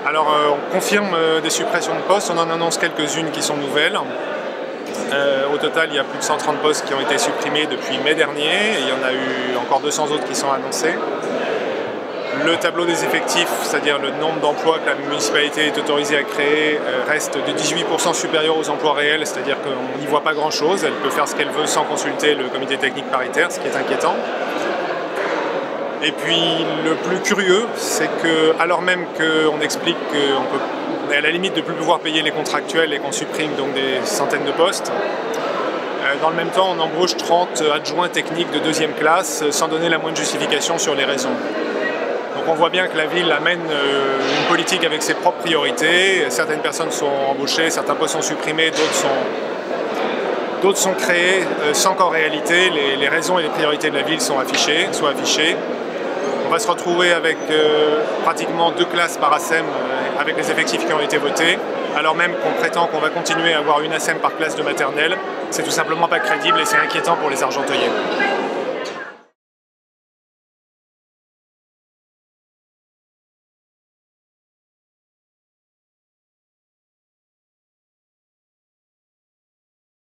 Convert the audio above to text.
Alors on confirme des suppressions de postes, on en annonce quelques-unes qui sont nouvelles. Au total, il y a plus de 130 postes qui ont été supprimés depuis mai dernier et il y en a eu encore 200 autres qui sont annoncés. Le tableau des effectifs, c'est-à-dire le nombre d'emplois que la municipalité est autorisée à créer, reste de 18% supérieur aux emplois réels, c'est-à-dire qu'on n'y voit pas grand-chose. Elle peut faire ce qu'elle veut sans consulter le comité technique paritaire, ce qui est inquiétant. Et puis le plus curieux, c'est que, alors même qu'on explique qu'on est à la limite de ne plus pouvoir payer les contractuels et qu'on supprime donc des centaines de postes, dans le même temps on embauche 30 adjoints techniques de deuxième classe sans donner la moindre justification sur les raisons. Donc on voit bien que la ville amène une politique avec ses propres priorités. Certaines personnes sont embauchées, certains postes sont supprimés, d'autres sont créés sans qu'en réalité les raisons et les priorités de la ville soient affichées. On va se retrouver avec pratiquement 2 classes par ASEM avec les effectifs qui ont été votés, alors même qu'on prétend qu'on va continuer à avoir une ASEM par classe de maternelle. C'est tout simplement pas crédible et c'est inquiétant pour les Argenteuillais.